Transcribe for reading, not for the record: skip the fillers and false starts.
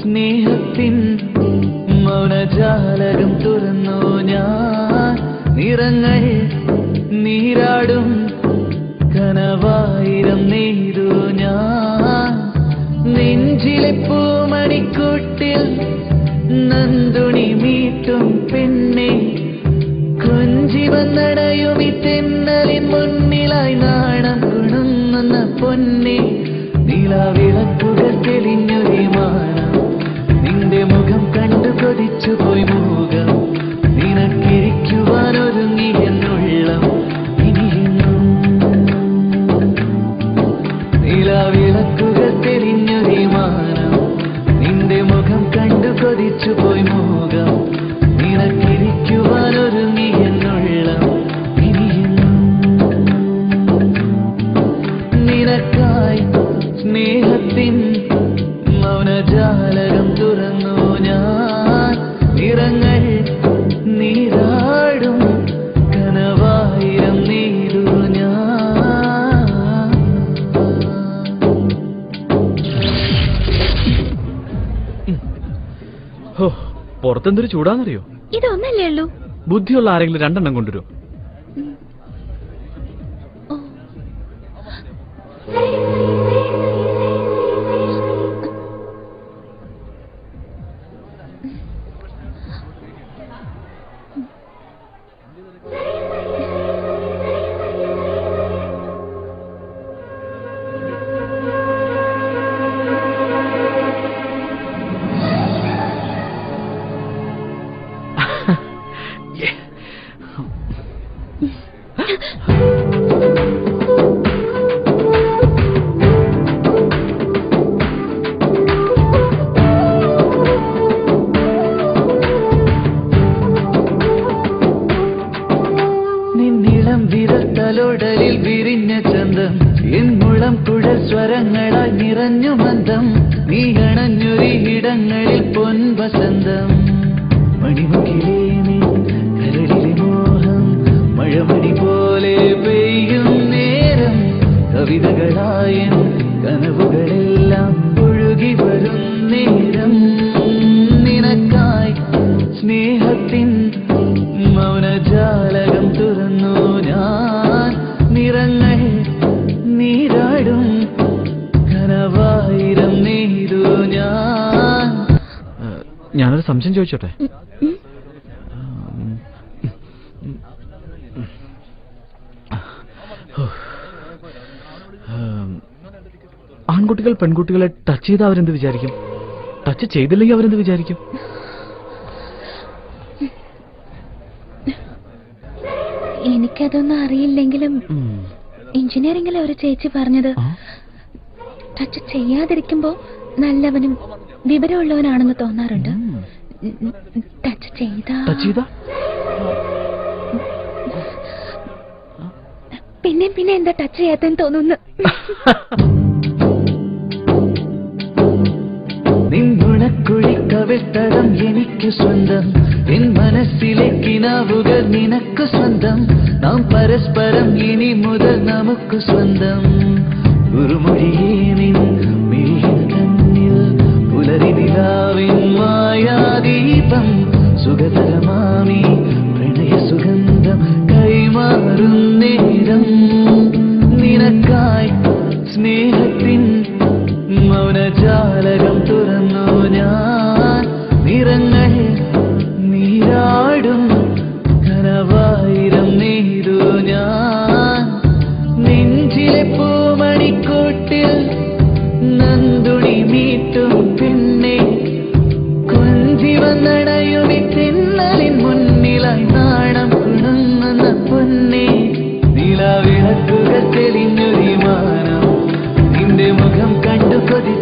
സ്നേഹത്തിൻ മൗനജാലകം തുറന്നു ഞാൻ നിറങ്ങൾ നീരാടും കനവായിരം നെയ്തു ഞാൻ നെഞ്ചിലെ പൂമണിക്കൂട്ടിൽ നന്ദുണി മീട്ടും പെണ്ണെ കൊഞ്ചി വന്നടയുമി തെന്നലിൻ മുന്നിലായി നാണം കുണുങ്ങുന്ന പൊന്നെ നിലാവിളക്കുകൾ തെളിഞ്ഞൊരു മാനം നിന്റെ മുഖം കണ്ടു കൊതിച്ചു പോയി മുഖം നിനക്കിരിക്കുവാനൊരുങ്ങി എന്നുള്ളം ഇനിയെന്നും നിലാവിളക്കുകൾ തെളിഞ്ഞൊരു മാനം നിന്റെ മുഖം കണ്ടു കൊതിച്ചു പോയി മുഖം നിനക്കിരിക്കുവാനൊരുങ്ങി എന്നുള്ളം ഇനിയെന്നും നിനക്കായി സ്നേഹത്തിൻ മൗനജാലകം തുറന്നു ഞാൻ നിറങ്ങൾ നീരാടും കനവായിരം നെയ്തു ഞാൻ. പുറത്തെന്തൊരു ചൂടാന്നറിയോ? ഇതൊന്നല്ലേ ഉള്ളൂ. ബുദ്ധിയുള്ള ആരെങ്കിലും രണ്ടെണ്ണം കൊണ്ടുവരും. വിരത്തലോടലിൽ വിരിഞ്ഞ ചന്തം എൻ മുളം കുഴൽ സ്വരങ്ങളായി നിറഞ്ഞു മന്ദം നീ അണഞ്ഞൊരിടങ്ങളിൽ പൊൻവസന്തം മണിമുകിലേ നീ കരളിലെ മോഹം മഴമണി പോലെ പെയ്യും നേരം കവിതകളായ കനവുകളെല്ലാം ഒഴുകി വരും നേരം നിനക്കായി സ്നേഹത്തിൻ മൗനജാലകം തുറന്നു ഞാൻ നിറങ്ങൾ നീരാടും കനവായിരം നെയ്തു ഞാൻ. ഞാനൊരു സംശയം ചോദിച്ചോട്ടെ? ആൺകുട്ടികൾ പെൺകുട്ടികളെ ടച്ച് ചെയ്താൽ അവരെന്ത് വിചാരിക്കും? ടച്ച് ചെയ്തില്ലെങ്കിൽ അവരെന്ത് വിചാരിക്കും? എനിക്കതൊന്നും അറിയില്ലെങ്കിലും എഞ്ചിനീയറിംഗിലെ ഒരു ചേച്ചി പറഞ്ഞത് ടച്ച് ചെയ്യാതിരിക്കുമ്പോ നല്ലവനും വിവരമുള്ളവനാണെന്ന് തോന്നാറുണ്ട്. ടച്ച് ചെയ്താ പിന്നെ എന്താ ടച്ച് ചെയ്യാത്തെന്ന് തോന്നുന്നു. നിൻകുഴിക്കവിട്ടടം എനിക്ക് സ്വന്തം എൻ മനസ്സിലെ കിനാവുകൾ നിനക്ക് സ്വന്തം നാം പരസ്പരം ഇനി മുതൽ നമുക്ക് സ്വന്തം ഗുരുമൊഴിയേ നിൻ മിഴിയിൽ തന്നിൽ പുലരി നിലാവിൻ മായാദീപം സുഖതരമാമി പ്രണയ സുഗന്ധം കൈമാറും നേരം നിനക്കായി സ്നേഹത്തിൻ മൗനജാലകം തുറന്നു ഞാൻ നിറങ്ങൾ നീരാടും കനവായിരം നെയ്തു ഞാൻ നെഞ്ചിലെ പൂമണിക്കൂട്ടിൽ നന്ദുണി മീട്ടും പെണ്ണെ കൊഞ്ചി വന്നടയുമി തെന്നലിൻ മുന്നിലായി നാണം കുണുങ്ങുന്ന പൊന്നെ നിലാവിളക്കുകൾ തെളിഞ്ഞൊരു മാനം നിന്റെ മുഖം കണ്ടു കൊതി